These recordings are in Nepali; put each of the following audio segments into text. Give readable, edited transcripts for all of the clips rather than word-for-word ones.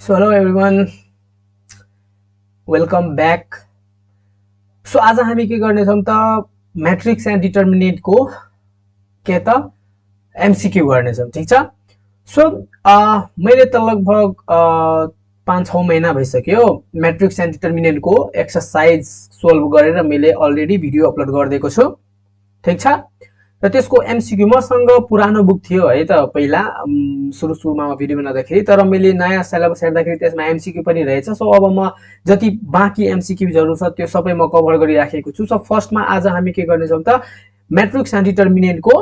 So hello everyone, welcome back. So आज हामी के गर्नेछौं त मैट्रिक्स एन्ड डिटर्मिनेन्ट को के त एमसीक्यू गर्नेछौं, ठीक छ। सो मैले त लगभग 5-6 महिना भइसक्यो मैट्रिक्स एन्ड डिटर्मिनेन्ट को एक्सरसाइज सोल्भ गरेर मैले अलरेडी भिडियो अपलोड गरिदिएको छु, ठीक छ। र त्यसको एमसीक्यू मसँग पुरानो बुक थियो है त पहिला सुरुमा भिडियो बनाउँदाखेरि, तर मैले नयाँ सिलेबस हेर्दाखेरि त्यसमा एमसीक्यू पनि रहेछ। सो अब म जति बाँकी एमसीक्यूजहरु छ त्यो सबै म कभर गरिराखेको छु। सो फर्स्टमा आज हामी के गर्नेछौं त मैट्रिक्स एन्ड डिटर्मिनेन्ट को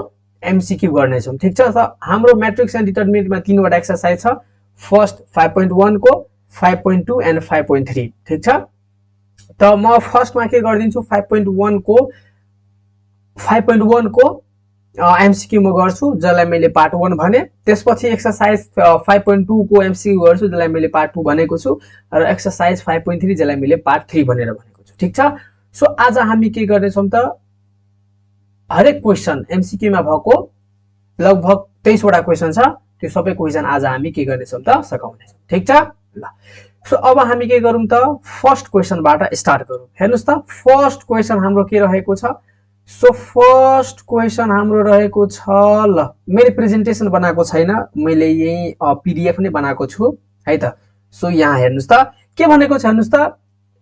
एमसीक्यू गर्नेछौं, ठीक छ। त हाम्रो मैट्रिक्स एन्ड डिटर्मिनेन्टमा तीनवटा एक्सरसाइज छ। फर्स्ट 5.1 को, 5.2 एन्ड 5.3, ठीक छ। त म फर्स्टमा के गर्दिन्छु 5.1 को एमसीक्यू म गर्छु जसलाई मैले पार्ट 1 भने। त्यसपछि एक्सरसाइज 5.2 को एमसीक्यू गर्छु जसलाई मैले पार्ट 2 भनेको छु, र एक्सरसाइज 5.3 जसलाई मैले पार्ट 3 भनेर भनेको छु, ठीक छ। सो आज हामी के गर्नेछौं त हरेक क्वेशन एमसीक्यू मा भएको लगभग 23 वटा क्वेशन छ, त्यो सबै क्वेशन आज हामी के गर्नेछौं त सकाउनेछौं, ठीक छ। ल सो अब हामी के गरौँ त फर्स्ट क्वेशनबाट स्टार्ट गरौँ। हेर्नुस् त फर्स्ट क्वेशन हाम्रो के रहेको छ। सो फर्स्ट क्वेशन हाम्रो रहेको छ, ल मैले प्रेजेन्टेसन बनाएको छैन, मैले यही पीडीएफ नै बनाएको छु है त। सो यहाँ हेर्नुस् त के भनेको छ। हेर्नुस् त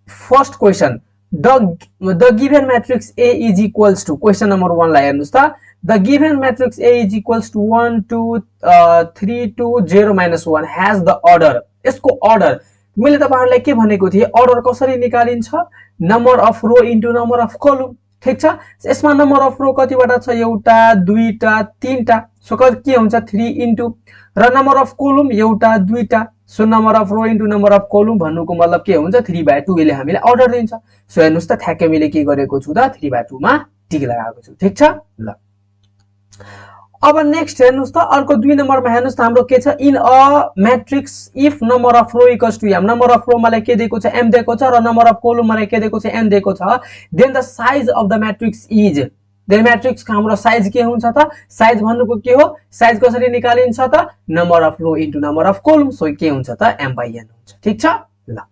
first question the given matrix A is equals to, question number 1 लाई हेर्नुस् त the given matrix A is equals to 1 2 3 2 0 -1 has the order. यसको अर्डर मैले तपाईहरुलाई के भनेको थिए, अर्डर कसरी निकालिन्छ, number of row into number of column, ठीक छ। यसमा नम्बर अफ रो कतिवटा छ, एउटा दुईटा तीनटा, सो के हुन्छ 3 इन्टु, र नम्बर अफ कलम एउटा दुईटा, so number of row into number of column भन्नुको मतलब के हुन्छ 3/2 ले हामीलाई अर्डर दिन्छ। सो हेर्नुस् त ठ्याक्कै मैले के गरेको छु त 3/2 मा टिक लगाएको छु, ठीक छ। ल अब नेक्स्ट हेर्नुस् त अर्को 2 नम्बरमा हेर्नुस् त हाम्रो के छ, in a matrix if number of row equals to m, number of row मलाई के दिएको छ m दिएको छ, र नम्बर अफ कलम मलाई के दिएको छ n दिएको छ, then the size of the matrix is, then matrix को हाम्रो साइज के हुन्छ त, साइज भन्नुको के हो, साइज कसरी निकालिन्छ त number of row into number of column, so के हुन्छ त m/n हुन्छ, ठीक छ। ल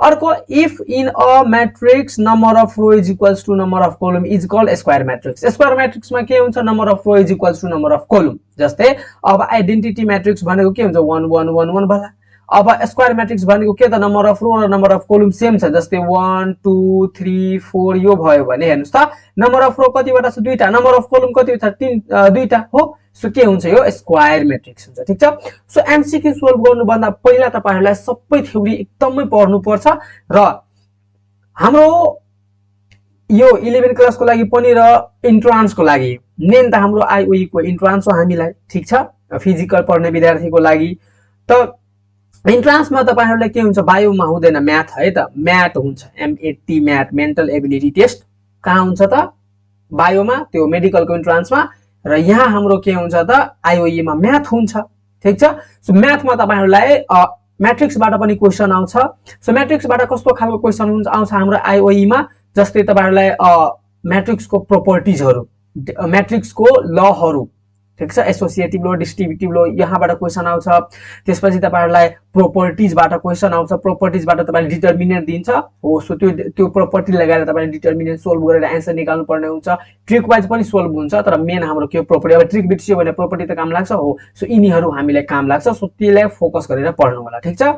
अर्को if in a matrix number of row is equals to number of column is called square matrix. Square matrix मा के हुन्छ, number of row is equals to number of column. जस्तै अब आइडेन्टिटी मैट्रिक्स भनेको के हुन्छ 1 1 1 1 भला। अब स्क्वायर मैट्रिक्स भनेको के त, नम्बर अफ रो र नम्बर अफ कलम सेम छ, जस्तै 1 2 3 4 यो भयो भने हेर्नुस् त नम्बर अफ रो कतिवटा छ, दुईटा, नम्बर अफ कलम कति छ, दुईटा हो। सो के हुन्छ, यो स्क्वायर मैट्रिक्स हुन्छ, ठीक छ। सो एमसीक्यू सोल्भ गर्नु भन्दा पहिला तपाईहरुलाई सबै थ्योरी एकदमै पढ्नु पर्छ, र हाम्रो यो 11 क्लास को लागि पनि र इन्ट्रान्स को लागि मेन त हाम्रो आईओई को इन्ट्रान्स हो हामीलाई, ठीक छ, फिजिकल पढ्ने विद्यार्थीको लागि। त इन्ट्रान्स मा तपाईहरुलाई के हुन्छ, बायोमा हुँदैन म्याथ है त, म्याथ हुन्छ MAT math, mental ability test कहाँ हुन्छ त बायोमा, त्यो मेडिकल को इन्ट्रान्स मा, र यहाँ हाम्रो के हुन्छ त आईओई मा म्याथ हुन्छ, ठीक छ। सो म्याथ मा तपाईहरुलाई मैट्रिक्स बाट पनि क्वेशन आउँछ। सो मैट्रिक्स बाट कस्तो खालको क्वेशन आउँछ हाम्रो आईओई मा, जस्तै तपाईहरुलाई मैट्रिक्स को प्रोपर्टिजहरु, मैट्रिक्स को लहरु, ठीक छ, एसोसिएटिभ लो, डिस्ट्रिब्युटिभ लो, यहाँबाट क्वेशन आउँछ। त्यसपछि तपाईहरुलाई प्रोपर्टिज बाट क्वेशन आउँछ, प्रोपर्टिज बाट तपाईले डिटर्मिनेन्ट दिन्छ हो। सो त्यो प्रोपर्टी लगाएर तपाईले डिटर्मिनेन्ट सोल्भ गरेर आन्सर निकाल्नु पर्ने हुन्छ। ट्रिक वाइज पनि सोल्भ हुन्छ, तर मेन हाम्रो के प्रोपर्टी, अब ट्रिक बिर्सियो भने प्रोपर्टी त काम लाग्छ हो। सो यिनीहरु हामीलाई काम लाग्छ, सो त्यसलाई फोकस गरेर पढ्नु होला, ठीक छ।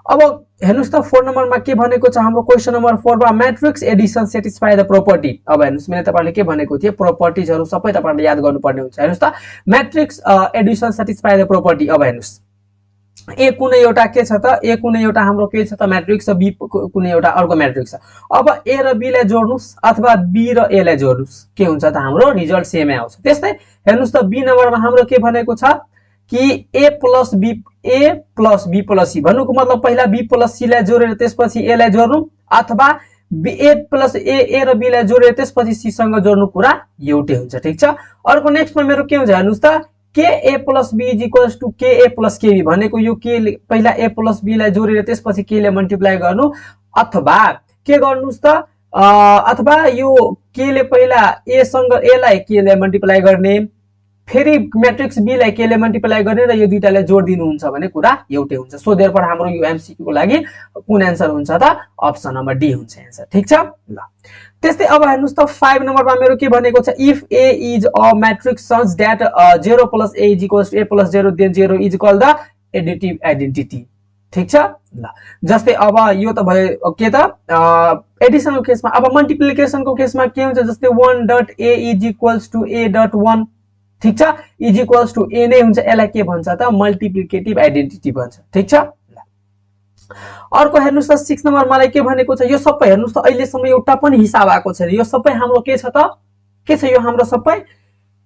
अब हेर्नुस् त 4 नम्बरमा के भनेको छ हाम्रो, क्वेशन नम्बर 4 मा matrix Edison satisfy the property. अब हेर्नुस् मैले तपाईहरुले के भनेको थिए, प्रोपर्टिजहरु सबै तपाईहरुले याद गर्नुपर्ने हुन्छ। हेर्नुस् त matrix Edison satisfy the property. अब हेर्नुस् ए कुनै एउटा के छ त, ए कुनै एउटा हाम्रो के छ त मैट्रिक्स, बी कुनै एउटा अर्को मैट्रिक्स छ। अब ए र बी लाई जोड्नुस् अथवा बी र ए लाई जोड्नुस्, के हुन्छ त हाम्रो रिजल्ट सेमै आउँछ। त्यस्तै हेर्नुस् त बी नम्बरमा हाम्रो के भनेको छ कि ए प्लस बी प्लस सी भन्नुको मतलब पहिला बी प्लस सी लाई जोडेर त्यसपछि ए लाई जोड्नु, अथवा ए प्लस ए र बी लाई जोडेर त्यसपछि सी सँग जोड्नु, कुरा एउटै हुन्छ, ठीक छ। अर्को नेक्स्टमा मेरो के हुन्छ हेर्नुस् त, k a plus b is equals to k a plus के बी भनेको यो के पहिला ए प्लस बी लाई जोडेर त्यसपछि के ले मल्टिप्लाई गर्नु, अथवा के गर्नुस् त अथवा यो के ले पहिला ए सँग ए लाई के ले मल्टिप्लाई गर्ने, फेरि म्याट्रिक्स बी लाई के ले मल्टिप्लाई गर्ने र यो दुईटालाई जोड दिनुहुन्छ भने कुरा एउटै हुन्छ। सो देयरफोर हाम्रो यो एमसीक्यू को लागि कुन आन्सर हुन्छ त अप्सन नम्बर डी हुन्छ आन्सर। ठीक छ ल। त्यस्तै अब हेर्नुस् त 5 नम्बरमा मेरो के भनेको छ if A is a matrix such that 0 + a = a + 0 then 0 is called the additive identity. ठीक छ ल। जस्तै अब यो त भयो के त एडिसनको केसमा। अब मल्टिप्लिकेसनको केसमा के हुन्छ जस्तै 1.a = a.1 ठीक छ इज इक्वल्स टु a नै हुन्छ। यसलाई के भन्छ त मल्टिप्लिकेटिभ आइडेन्टिटी भन्छ। ठीक छ ल। अर्को हेर्नुस् त 6 नम्बर मलाई के भनेको छ यो सबै हेर्नुस् त अहिलेसम्म एउटा पनि हिसाब आएको छैन। यो सबै हाम्रो के छ त के छ यो हाम्रो सबै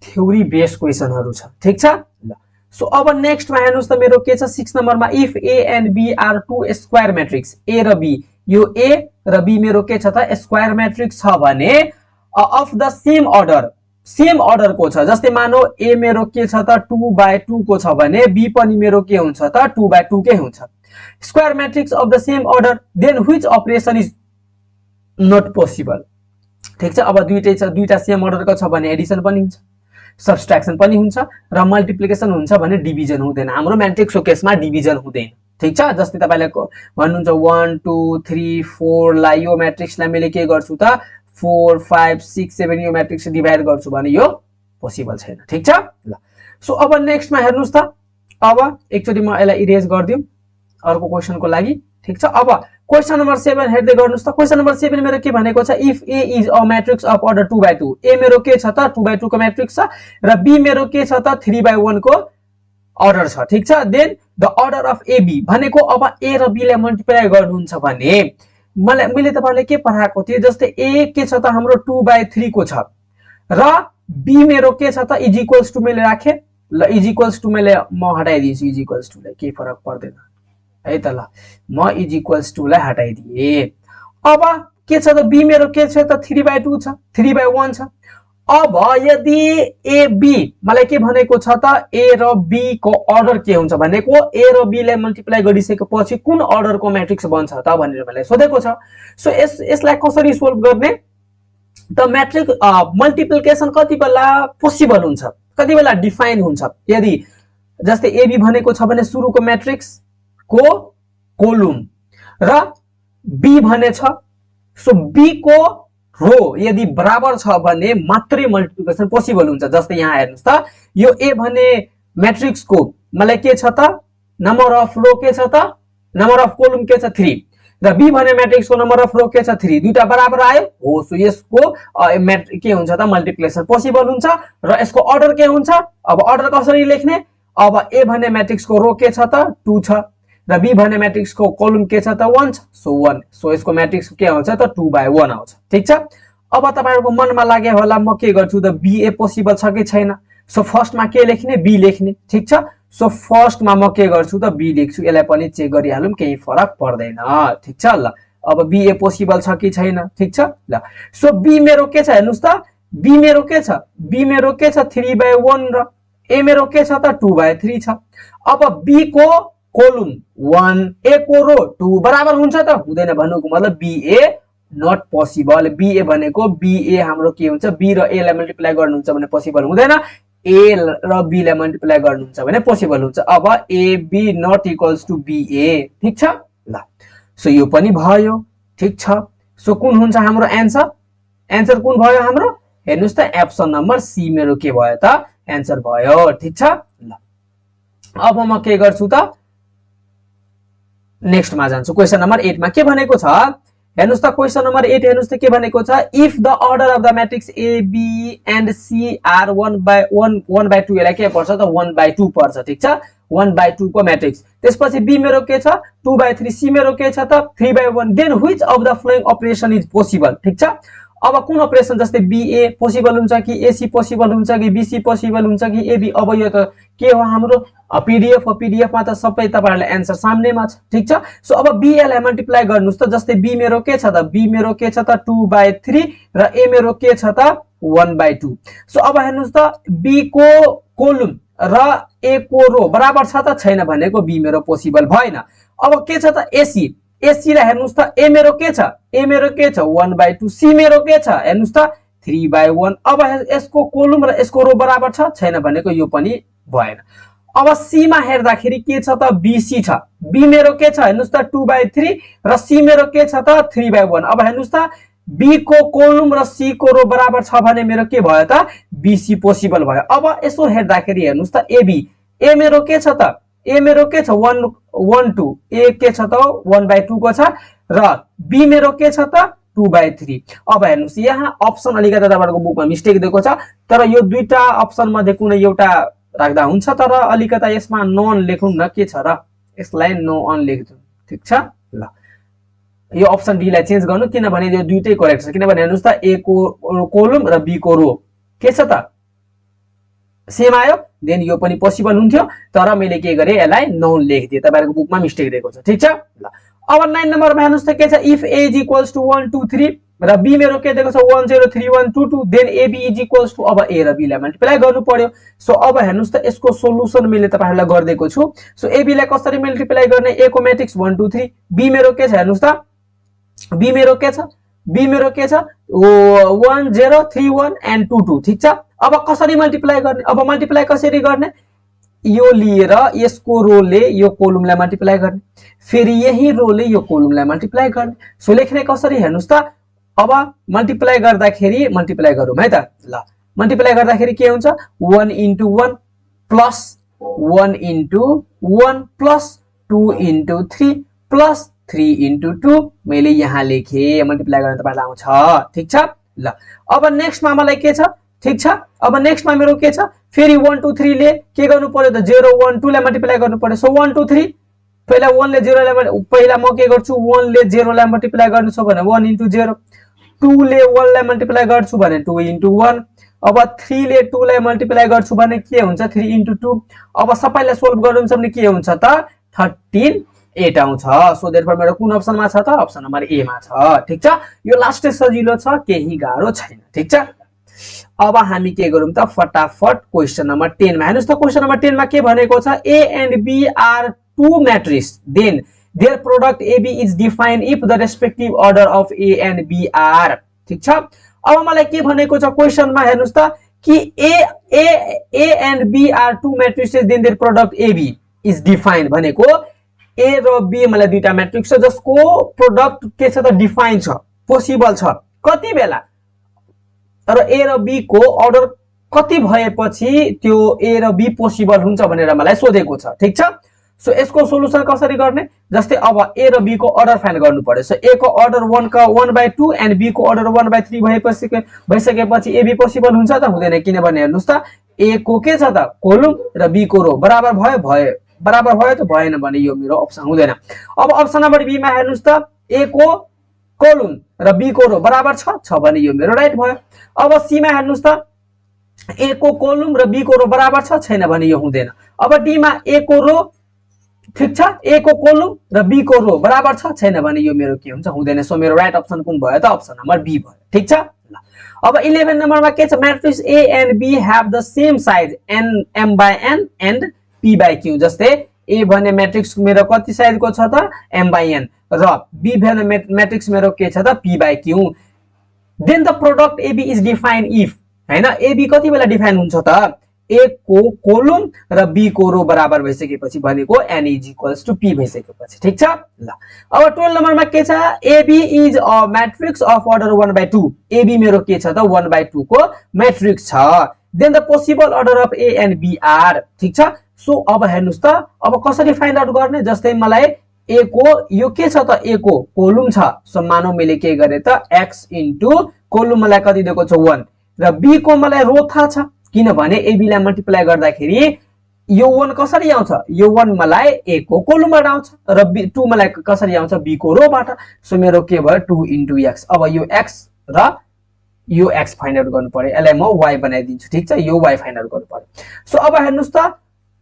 थ्योरी बेस्ड क्वेशनहरु छ। ठीक छ ल। सो अब नेक्स्ट मा हेर्नुस् त मेरो के छ 6 नम्बरमा if a and b are two square matrix a र b यो a र b मेरो के छ त स्क्वायर मैट्रिक्स छ भने अफ द सेम अर्डर को छ। जस्तै मानौ a मेरो के छ त 2/2 को छ भने b पनि मेरो के हुन्छ त 2/2 कै हुन्छ। Square matrix of the same order then which operation is not possible. ठीक छ अब दुईटै छ दुईटा सेम अर्डरको छ भने एडिसन पनि हुन्छ सब्ट्र्याक्सन पनि हुन्छ र मल्टिप्लिकेसन हुन्छ भने डिभिजन हुँदैन। हाम्रो म्याट्रिक्सको केसमा डिभिजन हुँदैन। ठीक छ जस्तै तपाईले भन्नुहुन्छ 1 2 3 4 लाई यो म्याट्रिक्सलाई मैले के गर्छु त 4 5 6 7 यो म्याट्रिक्स डिभाइड गर्छु भने यो पोसिबल छैन। ठीक छ ल। सो अब नेक्स्ट मा हेर्नुस् त अब एकचोटी म यसलाई इरेज गर्दियौ अर्को क्वेशनको लागि। ठीक छ अब क्वेशन नम्बर 7 हेर्दै गर्नुस् त। क्वेशन नम्बर 7 मेरो के भनेको छ if a is a matrix of order 2/2 a मेरो के छ त 2/2 को मैट्रिक्स छ र b मेरो के छ त 3/1 को अर्डर छ। ठीक छ then the order of ab भनेको अब a र b लाई मल्टिप्लाई गर्नुहुन्छ भने मैले तपाईलाई के पढाएको थिए जस्तै a के छ त हाम्रो 2/3 को छ र b मेरो के छ त इज इक्वल्स टु मैले राखे ल इज इक्वल्स टु मैले म हटाइदिन्छु इज इक्वल्स टु लाई के फरक पर्दैन है त ल म इज इक्वल्स टु लाई हटाइदिए। अब के छ त b मेरो के छ त 3/2 छ 3/1 छ। अब यदि a b मलाई के भनेको छ त a र b को अर्डर के हुन्छ भनेको a र b लाई मल्टिप्लाई गरिसकेपछि कुन अर्डर को म्याट्रिक्स बन्छ त भनेर मलाई सोधेको छ। सो यसलाई कसरी सोल्भ गर्ने त म्याट्रिक्स मल्टिप्लिकेसन कति बेला पोसिबल हुन्छ कति बेला डिफाइन हुन्छ। यदि जस्तै a b भनेको छ भने सुरुको म्याट्रिक्स को कोलुम र b भने छ सो b को रो यदि बराबर छ भने मात्रै मल्टिप्लिकेसन पोसिबल हुन्छ। जस्तै यहाँ हेर्नुस् त यो a भने म्याट्रिक्स को मलाई के छ त नम्बर अफ रो के छ त नम्बर अफ कोलुम के छ 3 र b भने म्याट्रिक्स को नम्बर अफ रो के छ 3 दुईटा बराबर आयो हो सो यसको के हुन्छ त मल्टिप्लिकेसन पोसिबल हुन्छ र यसको अर्डर के हुन्छ। अब अर्डर कसरी लेख्ने अब a भने म्याट्रिक्स को रो के छ त 2 छ र b भने म्याट्रिक्स को कोलुम के छ त 1 छ सो 1 सो यसको म्याट्रिक्स के आउँछ त 2/1 आउँछ। ठीक छ अब तपाईहरुको मनमा लाग्यो होला म के गर्छु त ba पोसिबल छ कि छैन। सो फर्स्ट मा के लेख्ने b लेख्ने। ठीक छ सो फर्स्ट मा म के गर्छु त b लेख्छु यसलाई पनि चेक गरिहालौं केही फरक पर्दैन। ठीक छ ल अब ba पोसिबल छ कि छैन। ठीक छ ल सो b मेरो के छ हेर्नुस् त b मेरो के छ 3/1 र a मेरो के छ त 2/3 छ। अब b को कोलुम 1 a को रो 2 बराबर हुन्छ त हुँदैन भन्नुको मतलब ba नट पोसिबल। ba भनेको ba हाम्रो के हुन्छ b र a लाई मल्टिप्लाई गर्नुहुन्छ भने पोसिबल हुँदैन a र b लाई मल्टिप्लाई गर्नुहुन्छ भने पोसिबल हुन्छ। अब ab not equals to ba। ठीक छ ल सो यो पनि भयो। ठीक छ सो कुन हुन्छ हाम्रो आन्सर कुन भयो हाम्रो हेर्नुस् त अप्सन नम्बर सी मेरो के भयो त आन्सर भयो। ठीक छ ल अब म के गर्छु त नेक्स्ट मा जान्छु क्वेशन नम्बर 8 मा के भनेको छ हेर्नुस् त क्वेशन नम्बर 8 हेर्नुस् त के भनेको छ if the order of the matrix a b and c are 1/2 यसलाई के पर्छ त 1/2 पर्छ। ठीक छ 1/2 को मैट्रिक्स त्यसपछि b मेरो के छ 2/3 c मेरो के छ त 3/1 then which of the following operation is possible. ठीक छ अब कुन अपरेसन जस्तै ba पोसिबल हुन्छ कि ac पोसिबल हुन्छ कि bc पोसिबल हुन्छ कि ab। अब यो त के हो हाम्रो पीडीएफ हो पीडीएफ मा त सबै तपाईहरुले आन्सर सामनेमा छ। ठीक छ सो अब b लाई मल्टिप्लाई गर्नुस् त जस्तै b मेरो के छ त b मेरो के छ त 2/3 र a मेरो के छ त 1/2। सो अब हेर्नुस् त b को कोलुम र a को रो बराबर छ त छैन भनेको b मेरो पोसिबल भएन। अब के छ त ac लाई हेर्नुस् त a मेरो के छ 1/2 c मेरो के छ हेर्नुस् त 3/1। अब यसको कोलम र यसको रो बराबर छ छैन भनेको यो पनि भएन। अब सी मा हेर्दाखेरि के छ त बीसी छ, बी मेरो के छ हेर्नुस् त 2/3 र सी मेरो के छ त 3/1। अब हेर्नुस् त बी को कोलम र सी को रो बराबर छ भने मेरो के भयो त बीसी पोसिबल भयो। अब यसो हेर्दाखेरि हेर्नुस् त एबी, ए मेरो के छ त ए मेरो के छ 1/2, ए के छ त 1/2 को छ र बी मेरो के छ त 2/3। अब हेर्नुस् यहाँ अप्सन अलिकति तपाईहरुको बुकमा मिस्टेक दिएको छ, तर यो दुईटा अप्सन मध्ये कुनै एउटा राख्दा हुन्छ, तर अलिकति यसमा नन लेखौं न, के छ र यसलाई नो अन लेख्दिउँ, ठीक छ। ल यो अप्सन डी लाई चेन्ज गर्नु, किनभने यो दुईटै करेक्ट छ। किनभने हेर्नुस् त ए को कोलम र बी को रो के छ त सेम आयो, देन यो पनि पोसिबल हुन्थ्यो, तर मैले के गरे यसलाई नन लेखिदिए, तपाईहरुको बुकमा मिस्टेक दिएको छ, ठीक छ। ल अब 9 नम्बरमा हेर्नुस् त के छ, if a is equals to 1 2 3 र b मेरो के दिएको छ 1 0 3 1 2 2, देन ab is equals to अब a र b लाई मल्टिप्लाई गर्नु पर्यो। सो अब हेर्नुस् त यसको सोलुसन मैले तपाईहरुलाई गर्दिएको छु। सो ab लाई कसरी मल्टिप्लाई गर्ने, a को मैट्रिक्स 1 2 3, b मेरो के छ हेर्नुस् त b मेरो के छ 1 0 3 1 एन्ड 2 2, ठीक छ। अब कसरी मल्टिप्लाई गर्ने, अब मल्टिप्लाई कसरी गर्ने, यो लिएर यसको रोले यो कोलमलाई मल्टिप्लाई गर्ने, फेरि यही रोले यो कोलमलाई मल्टिप्लाई गर्ने। सो लेख्ने कसरी हेर्नुस् त, अब मल्टिप्लाई गर्दाखेरि मल्टिप्लाई गरौँ है त। ल मल्टिप्लाई गर्दाखेरि के हुन्छ 1 into 1 plus 1 into 1 plus 2 into 3 plus 3 into 2 मैले यहाँ लेखे, मल्टिप्लाई गर्न तपाईलाई आउँछ, ठीक छ। ल अब नेक्स्टमा मलाई के छ, ठीक छ। अब नेक्स्टमा मेरो के छ, फेरि 1 2 3 ले के गर्नु पर्यो त 0 1 2 लाई मल्टिप्लाई गर्नु पर्यो। सो 1 2 3 पहिला 1 ले 0 लाई पहिला म के गर्छु 1 ले 0 लाई मल्टिप्लाई गर्नु छ भने 1 into 0, 2 ले 1 लाई मल्टिप्लाई गर्छु भने 2 into 1, अब 3 ले 2 लाई मल्टिप्लाई गर्छु भने के हुन्छ 3 into 2। अब सबैलाई सोल्भ गर्नुहुन्छ भने के हुन्छ त 13 8 आउँछ। सो देयरफोर मेरो कुन अप्सनमा छ त अप्सन नम्बर ए मा छ, ठीक छ। यो लास्ट सजिलो छ, केही गाह्रो छैन, ठीक छ। अब हामी के गरौँ त फटाफट क्वेशन नम्बर 10 मा हेर्नुस् त। क्वेशन नम्बर 10 मा के भनेको छ, a and b are two matrices, then their product ab is defined if the respective order of a and b are, ठीक छ। अब मलाई के भनेको छ क्वेशनमा हेर्नुस् त कि a and b are two matrices, then their product ab is defined भनेको a र b मलाई दुईटा मैट्रिक्स छ जसको प्रोडक्ट के छ त डिफाइन छ, पोसिबल छ, कति बेला र a र b को अर्डर कति भएपछि त्यो a र b पोसिबल हुन्छ भनेर मलाई सोधेको छ, ठीक छ। सो यसको सोलुसन कसरी गर्ने, जस्तै अब a र b को अर्डर फाइन्ड गर्नु पर्यो। सो a को अर्डर 1 का 1/2 एन्ड b को अर्डर 1/3 भइसकेपछि a b पोसिबल हुन्छ त हुँदैन, किनभने हेर्नुस् त a को के छ त कोलम र b को रो बराबर भयो त भएन भने यो मेरो अप्सन हुँदैन। अब अप्सन नम्बर बी मा हेर्नुस् त a को कोलम र b को रो बराबर छ भने यो मेरो राइट भयो। अब सी मा हेर्नुस् त a को कोलम र b को रो बराबर छ छैन भने यो हुँदैन। अब डी मा a को रो, ठीक छ, a को कोलम र b को रो बराबर छ छैन भने यो मेरो के हुन्छ हुँदैन। सो मेरो राइट अप्सन कुन भयो त अप्सन नम्बर बी भयो, ठीक छ। ल अब 11 नम्बरमा के छ, matrix a and b have the same size n m/n and p/q। जस्तै a भन्ने मैट्रिक्स मेरो कति साइज को छ त m/n र b भन्ने मैट्रिक्स मेरो के छ त p/q। Then the product ab is defined if, हैन, ab कति बेला डिफाइन हुन्छ त a को कोलम र b को रो बराबर भइसकेपछि भनेको n is equals to p भइसकेपछि, ठीक छ। ल अब 12 नम्बरमा के छ, ab is a matrix of order 1/2, ab मेरो के छ त 1/2 को मैट्रिक्स छ। Then the possible order of a and b are, ठीक छ। सो अब हेर्नुस् त अब कसरी फाइन्ड आउट गर्ने, जस्तै मलाई a को यो के छ त a को कोलम छ। सो मानौ मैले के गरे त x इन्टु कोलम मलाई कति दिएको छ 1 र b को मलाई रो थाहा छ, किनभने ab लाई मल्टिप्लाई गर्दाखेरि यो 1 कसरी आउँछ, यो 1 मलाई a को कोलमबाट आउँछ र 2 मलाई कसरी आउँछ b को रोबाट। सो मेरो के भयो 2 इन्टु x। अब यो x र यो x फाइन्ड आउट गर्नु पर्यो, यसलाई म y बनाइदिन्छु, ठीक छ, यो y फाइन्ड आउट गर्नु पर्यो। सो अब हेर्नुस् त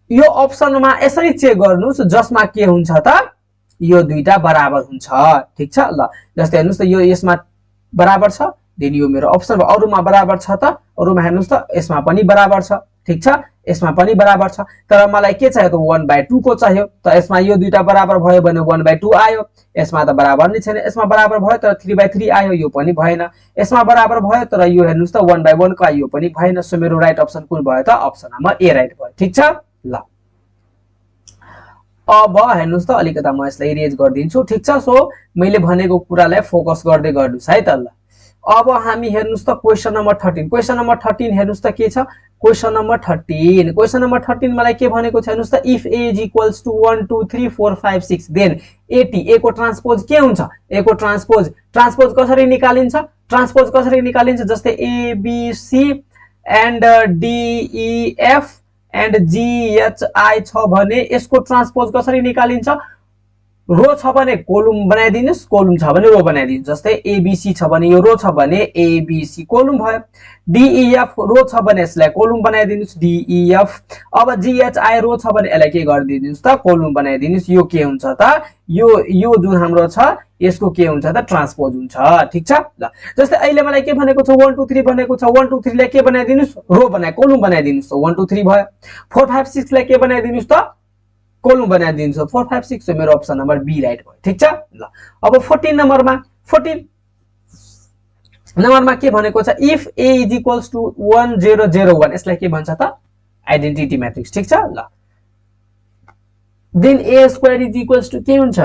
यो अप्सनमा यसरी चेक गर्नुस् जसमा के हुन्छ त यो दुईटा बराबर हुन्छ, ठीक छ। ल जस्तै हेर्नुस् त यो यसमा बराबर छ, देन यो मेरो अप्सन अरुमा बराबर छ त अरुमा हेर्नुस् त यसमा पनि बराबर छ, ठीक छ। यसमा पनि बराबर छ तर मलाई के चाहियो त 1/2 को चाहियो त यसमा यो दुईटा बराबर भयो भने 1/2 आयो यसमा त बराबर नै छैन यसमा बराबर भयो तर 3/3 आयो यो पनि भएन यसमा बराबर भयो तर यो हेर्नुस् त 1/1 को आयो पनि भएन सो मेरो राइट अप्सन कुन भयो त अप्सन नम्बर ए राइट भयो ठीक छ ल अब हेर्नुस् त अलिकता म यसलाई इरेज गर्दिन्छु ठीक छ सो मैले भनेको कुरालाई फोकस गर्दै गर्नुस् है त ल अब हामी हेर्नुस् त क्वेशन नम्बर 13 क्वेशन नम्बर 13 हेर्नुस् त के छ क्वेशन नम्बर 13 मलाई के भनेको छ हेर्नुस् त if a is equals to 1 2 3 4 5 6 then at a को ट्रान्सपोज के हुन्छ a को ट्रान्सपोज कसरी निकालिन्छ जस्तै a b c and d e f and g h i छ भने यसको ट्रान्सपोज कसरी निकालिन्छ रो छ भने कोलम बनाइदिनुस् कोलम छ भने रो बनाइदिनुस् जस्तै abc छ भने यो रो छ भने abc कोलम भयो def रो छ भने यसलाई कोलम बनाइदिनुस् def अब ghi रो छ भने यसलाई के गरिदिनुस् त कोलम बनाइदिनुस् यो के हुन्छ त यो जुन हाम्रो छ यसको के हुन्छ त ट्रान्सपोज हुन्छ ठीक छ ल जस्तै अहिले मलाई के भनेको छ 1 2 3 भनेको छ 1 2 3 लाई के बनाइदिनुस् रो बनाइ कोलम बनाइदिनुस् 1 2 3 भयो 4 5 6 लाई के बनाइदिनुस् त कोलम बनाइदिन्छ 4 5 6 मेरो अप्सन नम्बर बी राइट भयो ठीक छ ल अब 14 नम्बरमा के भनेको छ if a is equals to 1 0 0 1 यसलाई के भन्छ त आइडेन्टिटी म्याट्रिक्स ठीक छ ल then a square is equals to के हुन्छ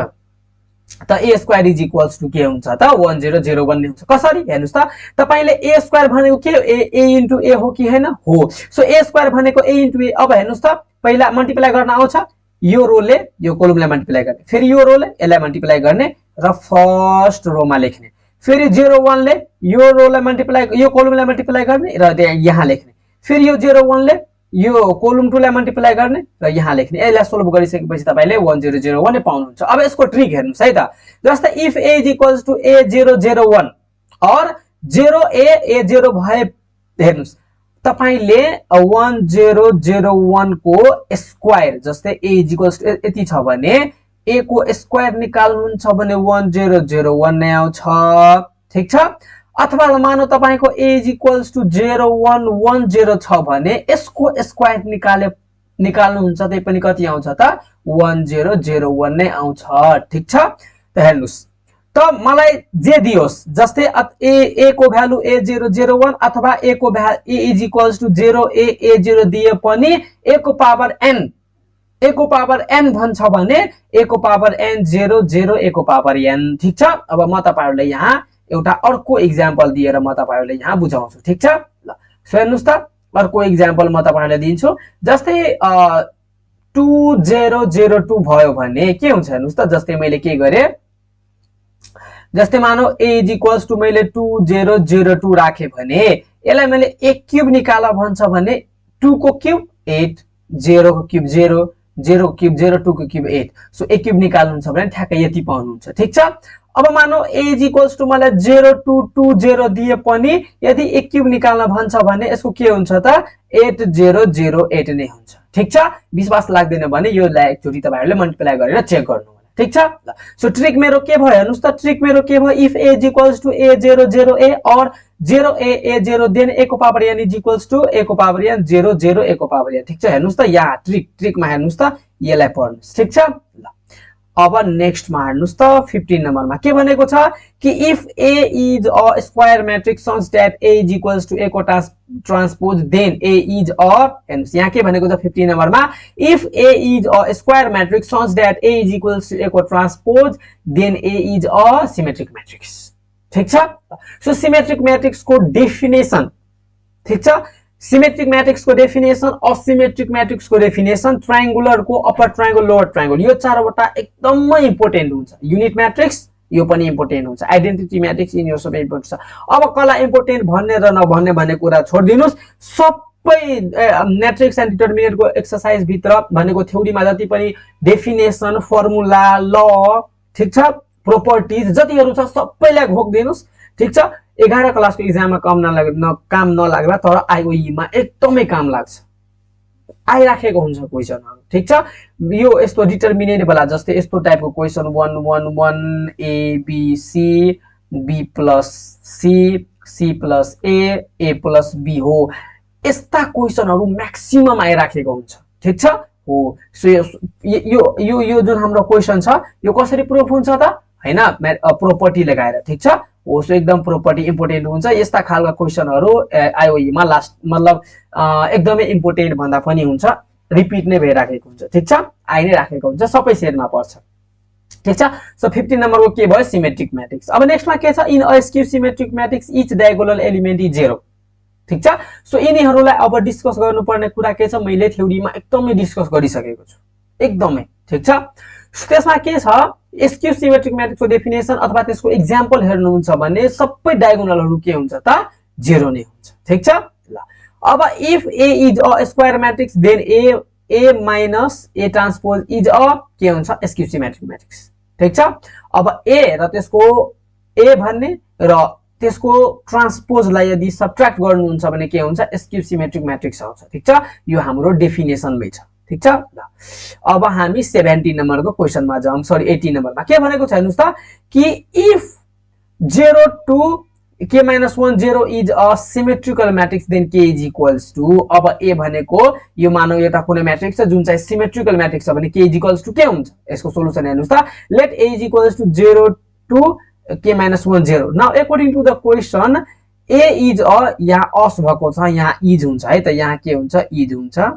त a square is equals to के हुन्छ त 1 0 0 1 हुन्छ कसरी हेर्नुस् त तपाईले a स्क्वायर भनेको के a इन्टु a हो कि हैन हो सो a स्क्वायर भनेको a इन्टु a अब हेर्नुस् त पहिला मल्टिप्लाई गर्न आउँछ यो रोले यो कोलमलाई मल्टिप्लाई गर्ने फेरि यो रोले यसलाई मल्टिप्लाई गर्ने र फर्स्ट रोमा लेख्ने फेरि 0 1 ले यो रोलाई मल्टिप्लाई यो कोलमलाई मल्टिप्लाई गर्ने र यहाँ लेख्ने फेरि यो 0 1 ले यो कोलम 2 लाई मल्टिप्लाई गर्ने र यहाँ लेख्ने यसलाई सोल्भ गरिसकेपछि तपाईले 1 0 0 1 पाउनुहुन्छ अब यसको ट्रिक हेर्नुस् है त जस्तै if a is equals to a 0 0 1 और 0 a 0 भए हेर्नुस् तपाईले 1 0 0 1 को स्क्वायर जस्तै a is equals to यति छ भने a को स्क्वायर निकाल्नुहुन्छ भने 1 0 0 1 नै आउँछ ठीक छ अथवा मानौ तपाईको a is equals to 0 1 1 0 छ भने यसको स्क्वायर निकाल्नुहुन्छ त्यही पनि कति आउँछ त 1 0 0 1 नै आउँछ ठीक छ त हेर्नुस् त मलाई जे दियोस् जस्तै a को भ्यालु a001 अथवा a को value a is equals to 0 a0 दिए पनि a को पावर n भन्छ भने a को पावर n 0 0 a को पावर n ठीक छ अब म तपाईहरुलाई यहाँ एउटा अर्को एक्जाम्पल दिएर म तपाईहरुलाई यहाँ बुझाउँछु ठीक छ ल सो हेर्नुस् त अर्को एक्जाम्पल म तपाईहरुलाई दिन्छु जस्तै 2002 भयो भने के हुन्छ हेर्नुस् त जस्तै मैले के गरे जस्तै मानौ a is equals to मैले 2002 राखे भने यसलाई मैले एक क्यूब निकाल भन्छ भने 2 को क्यूब 8 0 को क्यूब 0 0 को क्यूब 0 2 को क्यूब 8 सो एक क्यूब निकाल्नुहुन्छ भने ठ्याक्कै यति पाउनुहुन्छ ठीक छ अब मानौ a is equals to मलाई 0220 दिए पनि यदि एक क्यूब निकाल्न भन्छ भने यसको के हुन्छ त 8008 नै हुन्छ ठीक छ विश्वास लाग्दैन भने यो लाई एकचोटी तपाईहरुले मल्टिप्लाई गरेर चेक गर्नु ठीक छ सो ट्रिक मेरो के भयो हेर्नुस् त ट्रिक मेरो के भयो if a is equals to a0 और 0 a0 देन a को power n is equals to a को पावर n 0 0 a को पावर n ठीक छ हेर्नुस् त यहाँ ट्रिकमा हेर्नुस् त यसलाई पढ्नुस् ठीक छ ल अब नेक्स्ट मा हेर्नुस् त 15 नम्बरमा के भनेको छ कि if a is a square matrix such that a is equals to a को transpose then a is a हेर्नुस् यहाँ के भनेको छ 15 नम्बरमा if a is a square matrix such that a is equals to a को transpose then a is a symmetric matrix ठीक छ सो सिमेट्रिक मैट्रिक्स को डेफिनेसन ठीक छ सिमेट्रिक मैट्रिक्स को डेफिनेसन असिमेट्रिक मैट्रिक्स को डेफिनेसन ट्रायंगुलर को अपर ट्रायंगल लोअर ट्रायंगल यो चारवटा एकदमै इम्पोर्टेन्ट हुन्छ युनिट मैट्रिक्स यो पनि इम्पोर्टेन्ट हुन्छ आइडेन्टिटी मैट्रिक्स इन यो सबै इम्पोर्टेन्ट छ अब कला इम्पोर्टेन्ट भन्ने र नभन्ने भन्ने कुरा छोड्दिनुस् सबै मैट्रिक्स एन्ड डिटरमिनेन्ट को एक्सरसाइज भित्र भनेको थ्योरीमा जति पनि डेफिनेसन फर्मुला ल ठीक छ प्रोपर्टीज जतिहरु छ सबैलाई घोक्दिनुस् ठीक छ 11 क्लास को एक्जाममा काम नलाग्ला तर आईओई मा एकदमै काम लाग्छ आइराखेको हुन्छ क्वेशनहरु ठीक छ यो यस्तो डिटरमिनेन्ट वाला जस्तै यस्तो टाइपको question 1 1 1 a b c b plus c c plus a plus b हो यस्ता क्वेसनहरु म्याक्सिमम आइराखेको हुन्छ ठीक छ हो सो यो जुन हाम्रो क्वेसन छ यो कसरी प्रुफ हुन्छ त हैन प्रोपर्टी लगाएर ठीक छ हो सो एकदम प्रोपर्टी इम्पोर्टेन्ट हुन्छ यस्ता खालका क्वेसनहरु आईओई मा लास्ट मतलब एकदमै इम्पोर्टेन्ट भन्दा पनि हुन्छ रिपिट नै भइराखेको हुन्छ ठीक छ आइ नै राखेको हुन्छ सबै सेटमा पर्छ ठीक छ सो 15 नम्बरको के भयो सिमेट्रिक म्याट्रिक्स अब नेक्स्टमा के छ in a skew symmetric matrix each diagonal element is 0 ठीक छ सो यिनीहरुलाई अब डिस्कस गर्नुपर्ने कुरा के छ मैले थ्योरीमा एकदमै डिस्कस गरिसकेको छु एकदमै ठीक छ त्यसमा के छ स्क्यू सिमेट्रिक म्याट्रिक्सको डेफिनेसन अथवा त्यसको एक्जाम्पल हेर्नुहुन्छ भने सबै डायगोनलहरु के हुन्छ त 0 नै हुन्छ ठीक छ ल अब if A is a square matrix then A minus A transpose is a के हुन्छ स्क्यू सिमेट्रिक म्याट्रिक्स ठीक छ अब A र त्यसको A भन्ने र त्यसको ट्रान्सपोजलाई यदि सबट्र्याक्ट गर्नुहुन्छ भने के हुन्छ स्क्यू सिमेट्रिक म्याट्रिक्स आउँछ ठीक छ यो हाम्रो डेफिनेसनमै छ ठीक छ ल अब हामी 17 नम्बरको क्वेशनमा जाउँ सरी 18 नम्बरमा के भनेको छ हेर्नुस् त कि if 0 to k minus 1 0 is a symmetrical matrix then k is equals to अब A भनेको यो मानौ एउटा कुनै म्याट्रिक्स छ जुन चाहिँ सिमेट्रिकल म्याट्रिक्स छ भने k is equals to के हुन्छ यसको सोलुसन हेर्नुस् त let A is equals to 0 to k minus 1 0 now according to the question A is a यहाँ अस भएको छ यहाँ is हुन्छ है त यहाँ के हुन्छ is हुन्छ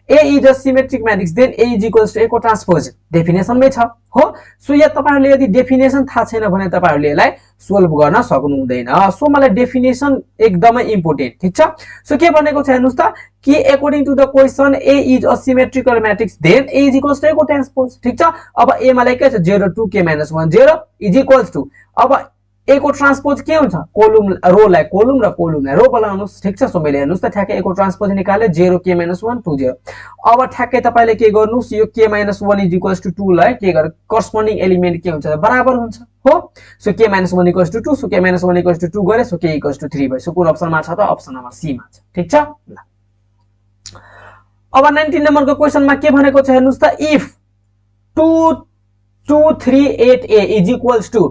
A is a symmetric matrix then A is equals to A को ट्रान्सपोज डेफिनेसन मै छ हो सो यहाँ तपाईहरुले यदि डेफिनेसन थाहा छैन भने तपाईहरुले यसलाई सोल्भ गर्न सक्नु हुँदैन सो मलाई डेफिनेसन एकदमै इम्पोर्टेन्ट ठीक छ सो के भनेको छ हेर्नुस् त कि according to the question A is a symmetrical matrix then A is equals to A को ट्रान्सपोज ठीक छ अब A मलाई के छ 0 2 k - 1 0 is equals to अब A को ट्रान्सपोज के हुन्छ कोलम रोलाई कोलम र कोलमलाई रो बनाउनुस् ठीक छ सो मैले हेर्नुस् त ठ्याक्कै A को ट्रान्सपोज निकाले 0 k - 1 2 0 अब ठ्याक्कै तपाईले के गर्नुस् यो k - 1 = 2 लाई के गर करस्पोन्डिङ एलिमेन्ट के हुन्छ बराबर हुन्छ हो सो k - 1 = 2 सो k - 1 = 2 गरे सो k = 3 भयो सो कुन अप्सनमा छ त अप्सन नम्बर सी मा छ ठीक छ ल अब 19 नम्बरको क्वेशनमा के भनेको छ हेर्नुस् त if 2 2 3 8 A is equals to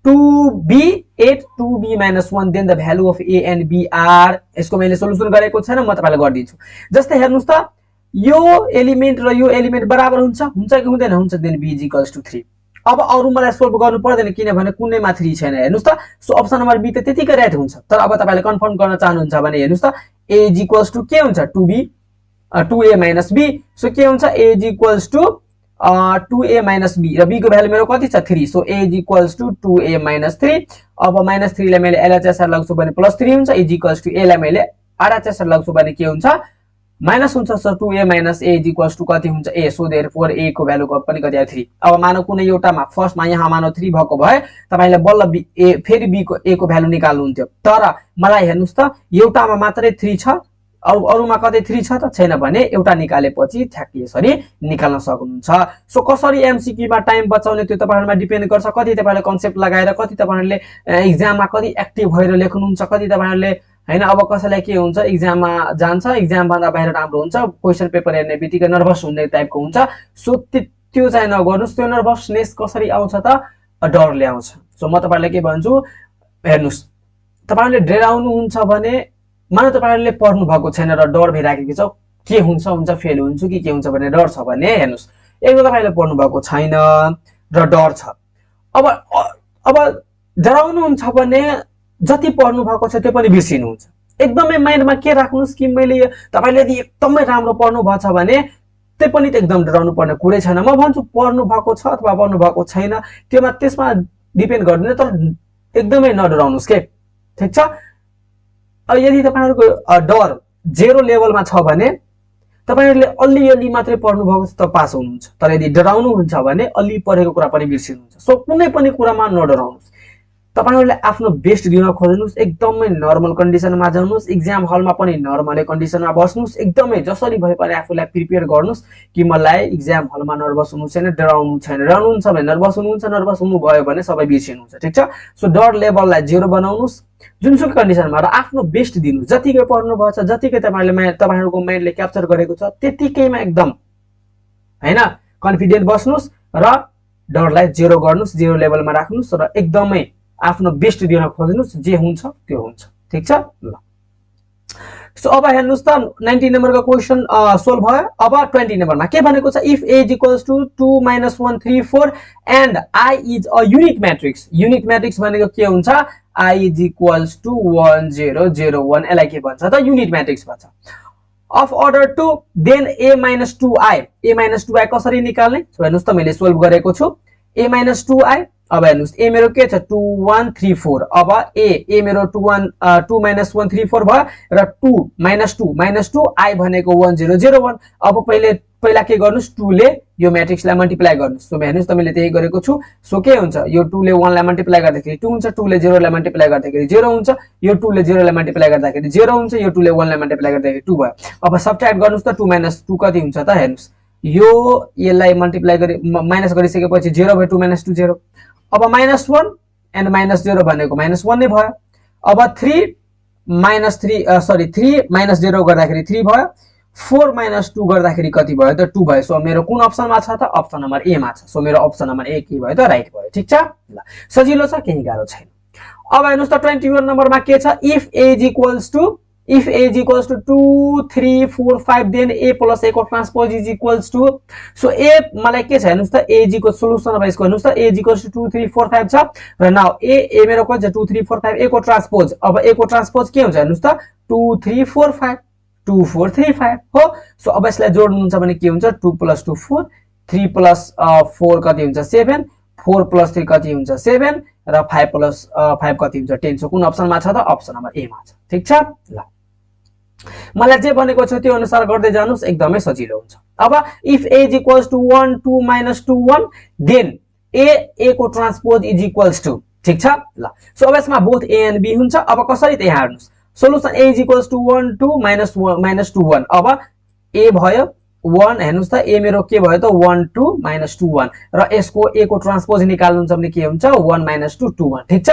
2b 8 2b - 1 then the value of A and B are यसको मैले सोलुसन गरेको छैन म तपाईलाई गर्दिन्छु जस्तै हेर्नुस् त यो एलिमेन्ट र यो एलिमेन्ट बराबर हुन्छ कि हुँदैन हुन्छ देन B = 3 अब अरु मलाई सोल्भ गर्नु पर्दैन किनभने कुनैमा 3 छैन हेर्नुस् त सो अप्सन नम्बर बी त त्यतिकै राइट हुन्छ तर अब तपाईले कन्फर्म गर्न चाहनुहुन्छ भने हेर्नुस् त A = के हुन्छ 2b 2a - b सो के हुन्छ A = 2a - b र b को भ्यालु मेरो कति छ 3 सो A = 2a - 3 अब -3 लाई मैले LHS लाग्छु भने +3 हुन्छ A लाई मैले RHS लाग्छु भने के हुन्छ माइनस हुन्छ सो 2a - a = कति हुन्छ a सो देयरफोर a को भ्यालु पनि कति आयो 3 अब मानौ कुनै एउटामा फर्स्टमा यहाँ मानौ 3 भएको भए तपाईले बल्ल a फेरि b को a को भ्यालु निकाल्नु हुन्थ्यो तर मलाई हेर्नुस् त एउटामा मात्रै 3 छ अरुमा कतै 3 छ त छैन भने एउटा निकालेपछि ठ्याक्कै यसरी निकाल्न सक्नुहुन्छ सो कसरी एमसीक्यू मा टाइम बचाउने त्यो तपाईहरुमा डिपेन्ड गर्छ कति तपाईले कन्सेप्ट लगाएर कति तपाईहरुले एक्जाममा कति एक्टिभ भएर लेख्नुहुन्छ कति तपाईहरुले हैन अब कसैलाई के हुन्छ एक्जाममा जान्छ एक्जाम भन्दा बाहिर राम्रो हुन्छ क्वेशन पेपर हेर्ने बित्तिकै नर्भस हुने टाइपको हुन्छ सो त्यो चाहिँ नगर्नुस् त्यो नर्भसनेस कसरी आउँछ त डरले आउँछ सो म तपाईहरुलाई के भन्छु हेर्नुस् तपाईहरुले डराउनु हुन्छ भने मानौ तपाईहरुले पढ्नु भएको छैन र डर भइराखेको छ के हुन्छ फेल हुन्छ कि के हुन्छ भन्ने डर छ भने हेर्नुस् एकदम तपाईले पढ्नु भएको छैन र डर छ अब डराउनु हुन्छ भने जति पढ्नु भएको छ त्यो पनि बिर्सिनु हुन्छ एकदमै माइन्डमा के राख्नुस् कि मैले तपाईले यदि एकदमै राम्रो पढ्नु भएको छ भने त्यो पनि त एकदम डराउनु पर्ने कुरै छैन म भन्छु पढ्नु भएको छ अथवा पढ्नु भएको छैन त्यसमा डिपेन्ड गर्दैन तर एकदमै नडराउनुस् के ठीक छ यदि तपाईहरुको डर 0 लेभलमा छ भने तपाईहरुले अलि मात्रै पढ्नु भएको छ त पास हुनुहुन्छ तर यदि डराउनु हुन्छ भने अलि पढेको कुरा पनि बिर्सिनुहुन्छ सो कुनै पनि कुरामा नडराउनुस् तपाईहरुले आफ्नो बेस्ट दिन खोज्नुस् एकदमै नर्मल कन्डिसनमा जाउनुस् एक्जाम हलमा पनि नर्मलै कन्डिसनमा बस्नुस् एकदमै जसरी भए पनि आफुलाई प्रिपेयर गर्नुस् कि मलाई एक्जाम हलमा नर्भस हुनु छैन डराउनु छैन डराउनुहुन्छ भने नर्भस हुनुहुन्छ नर्भस हुनु भयो भने सबै बिर्सिनुहुन्छ ठीक छ सो डर लेभललाई 0 बनाउनुस् जुनसुकै कन्डिसनमा र आफ्नो बेस्ट दिनु जतिकै पढ्नु भएको छ जतिकै तपाईहरुको माइन्डले क्याप्चर गरेको छ त्यतिकैमा एकदम हैन कन्फिडेन्ट बस्नुस् र डरलाई 0 गर्नुस् 0 लेभलमा राख्नुस् र एकदमै आफ्नो बेस्ट दिन खोज्नुस् जे हुन्छ त्यो हुन्छ ठीक छ ल सो अब हेर्नुस् त 19 नम्बरको क्वेशन सोल्भ भयो। अब 20 नम्बरमा के भनेको छ, if a equals to 2 - 1 3 4 and i is a unique matrix. Unique matrix भनेको के हुन्छ, i इज इक्वल्स टु 1 0 0 1, यसलाई के भन्छ त, युनिट म्याट्रिक्स भन्छ। Of order 2 then a - 2i, a - 2i कसरी निकाल्ने, सो हेर्नुस् त मैले सोल्भ गरेको छु। a - 2i, अब हेर्नुस् a मेरो के छ 2 1 3 4, अब a मेरो 2 1 2 - 1 3 4 भयो र 2 - 2 i भनेको 1 0 0 1। अब पहिला के गर्नुस्, 2 ले यो म्याट्रिक्सलाई मल्टिप्लाई गर्नुस्। सो हेर्नुस् त मैले त्यही गरेको छु। सो के हुन्छ, यो 2 ले 1 लाई मल्टिप्लाई गर्दाखेरि 2 हुन्छ, 2 ले 0 लाई मल्टिप्लाई गर्दाखेरि 0 हुन्छ, यो 2 ले 0 लाई मल्टिप्लाई गर्दाखेरि 0 हुन्छ, यो 2 ले 1 लाई मल्टिप्लाई गर्दाखेरि 2 भयो। अब सबट्र्याक्ट गर्नुस् त 2 - 2 कति हुन्छ त, हेर्नुस् यो यसलाई मल्टिप्लाई गरे माइनस गरिसकेपछि 0 भयो, 2 - 2 0। अब -1 एन्ड -0 भनेको -1 नै भयो। अब 3 - 0 गर्दाखेरि 3 भयो, 4 - 2 गर्दाखेरि कति भयो त, 2 भयो। सो मेरो कुन अप्सनमा छ त, अप्सन नम्बर ए मा छ। सो मेरो अप्सन नम्बर ए के भयो त, राइट भयो। ठिक छ, ल सजिलो छ, केही गाह्रो छैन। अब हेर्नुस् त 21 नम्बरमा के छ, if a is equals to 2 3 4 5 then a plus a को transpose is equals to, so a मलाई के छ हेर्नुस् त, a को सोलुसन अब यसको हेर्नुस् त, a is equals to 2 3 4 5 छ र नाउ a मेरो कति छ 2 3 4 5, a को ट्रान्सपोज, अब a को ट्रान्सपोज के हुन्छ हेर्नुस् त 2 3 4 5 2 4 3 5 हो। सो अब यसलाई जोड्नुहुन्छ भने के हुन्छ, 2 + 2 4, 3 + 4 कति हुन्छ 7, 4 + 3 कति हुन्छ 7 र 5 + 5 कति हुन्छ 10। सो कुन अप्सनमा छ त, अप्सन नम्बर ए मा छ। ठीक छ, ल मलाई जे भनेको छ त्यो अनुसार गर्दै जानुस्, एकदमै सजिलो हुन्छ। अब if a is equals to 1 2 - 2 1 then a को ट्रान्सपोज इज इक्वल्स टु, ठीक छ, ल सो अब यसमा बोथ a एन्ड b हुन्छ। अब कसरी त यहाँ हेर्नुस्, solution a is equals to 1 2 - 1 -2 1, अब a भयो 1, हेर्नुस् त a मेरो के भयो त 1 2 - 2 1 र यसको a को ट्रान्सपोज निकाल्नुहुन्छ भने के हुन्छ 1 - 2 2 1। ठीक छ,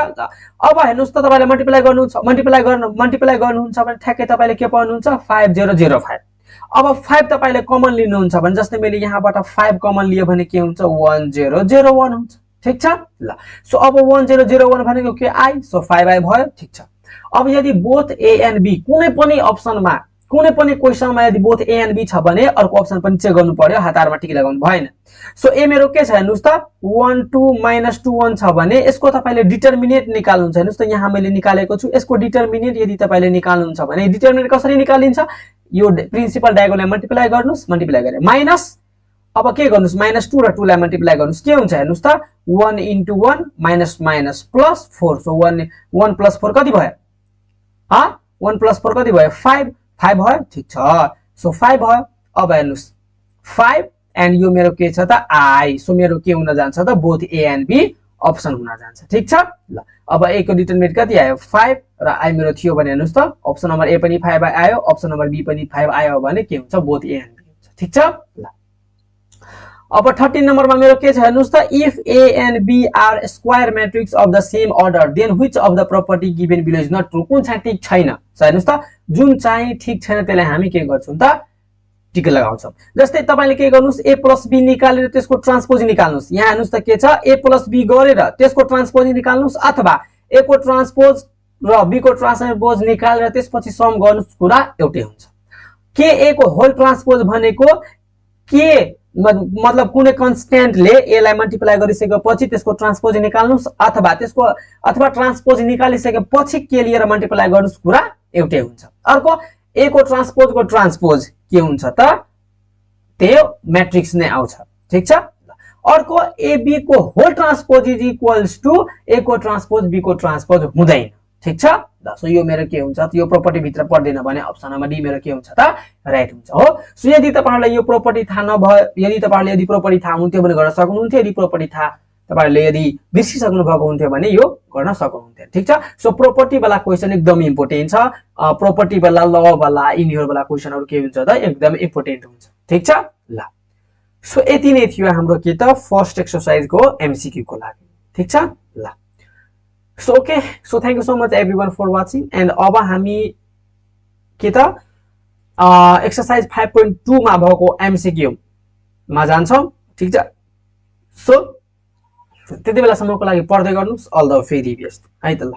अब हेर्नुस् त तपाईले मल्टिप्लाई गर्नुहुन्छ भने ठ्याक्कै तपाईले के पाउनुहुन्छ 5 0 0 5। अब 5 तपाईले कमन लिनुहुन्छ भने, जस्तै मैले यहाँबाट 5 कमन लियो भने के हुन्छ 1 0 0 1 हुन्छ। ठीक छ, ल सो अब 1 0 0 1 भनेको के i, सो 5i भयो। ठीक छ, अब यदि बोथ a एन्ड b कुनै पनि अप्सनमा कुनै पनि क्वेशनमा यदि बोथ a एन्ड b छ भने अर्को अप्सन पनि चेक गर्नु पर्यो, हतारमा टिक लगाउनु भएन। सो a मेरो के छ हेर्नुस् त 1 2 - 2 1 छ भने यसको तपाईले डिटर्मिनेन्ट निकाल्नुहुन्छ। हेर्नुस् त यहाँ मैले निकालेको छु, यसको डिटर्मिनेन्ट यदि तपाईले निकाल्नुहुन्छ भने डिटर्मिनेन्ट कसरी निकालिन्छ, यो प्रिन्सिपल डायगोनल मल्टिप्लाई गर्नुस्, मल्टिप्लाई गरे माइनस, अब के गर्नुस् -2 र 2 लाई मल्टिप्लाई गर्नुस्, के हुन्छ हेर्नुस् त 1 * 1 - +4, सो 1 + 4 कति भयो, 1 + 4 कति भयो 5 भयो। ठीक छ, सो 5 भयो। अब हेर्नुस् 5 एन्ड यो मेरो के छ त i, सो मेरो के हुन जान्छ त both a and b option हुन जान्छ। ठीक छ, ल अब a को डिटर्मिनेन्ट कति आयो 5 र i मेरो थियो भने हेर्नुस् त अप्सन नम्बर a पनि 5 आयो, अप्सन नम्बर b पनि 5 आयो भने के हुन्छ बोथ a एन्ड b हुन्छ। ठीक छ, ल अब 13 नम्बरमा मेरो के छ हेर्नुस् त, if a and b are square matrix of the same order then which of the property given below is not true, कुन चाहिँ ठीक छैन। सो हेर्नुस् त जुन चाहिँ ठीक छैन त्यसलाई हामी के गर्छौं त टिक लगाउँछौं। जस्तै तपाईले के गर्नुस् a + b निकालेर त्यसको ट्रान्सपोज निकाल्नुस्, यहाँ हेर्नुस् त के छ a + b गरेर त्यसको ट्रान्सपोज निकाल्नुस्, अथवा a को ट्रान्सपोज र b को ट्रान्सपोज निकालेर त्यसपछि सम गर्नुस्, कुरा एउटै हुन्छ। के a को होल ट्रान्सपोज भनेको के मतलब कुनै कन्स्ट्यान्टले a लाई मल्टिप्लाई गरिसकेपछि त्यसको ट्रान्सपोज निकाल्नुस्, अथवा ट्रान्सपोज निकालिसकेपछि के लिएर मल्टिप्लाई गर्नुस्, कुरा एउटै हुन्छ। अर्को a को ट्रान्सपोज के हुन्छ त त्यो म्याट्रिक्स नै आउँछ। ठीक छ, अर्को ab को whole transpose is equals to a को ट्रान्सपोज b को ट्रान्सपोज हुँदैन। ठीक छ, सो यो मेरो के हुन्छ त यो प्रपर्टी भित्र पर्दैन भने अप्सन नम्बर डी मेरो के हुन्छ त राइट हुन्छ हो। सो यदि तपाईहरुलाई यो प्रपर्टी थाहा नभए, यदि तपाईहरुले यदि प्रपर्टी थाहा हुन्थ्यो भने गर्न सक्नुहुन्थ्यो, यदि प्रपर्टी थाहा तपाईहरुले यदि बिर्सिसक्नु भएको हुन्थ्यो भने यो गर्न सक्नुहुन्थ्यो। ठीक छ, सो प्रपर्टी वाला क्वेशन एकदम इम्पोर्टेन्ट छ, प्रपर्टी वाला ल वाला यिनीहरु वाला क्वेशनहरु के हुन्छ त एकदम इम्पोर्टेन्ट हुन्छ। ठीक छ, ल सो यति नै थियो हाम्रो के त फर्स्ट एक्सरसाइज को एमसीक्यू को लागि। ठीक छ, ल so okay, so thank you so much everyone for watching. And अब हामी के त एक्सरसाइज 5.2 मा भएको एमसीक्यू मा जान्छौं। ठीक छ, सो त्यति बेलासम्मको लागि पढ्दै गर्नुस्, अल द भेरी बेस्ट है त। ल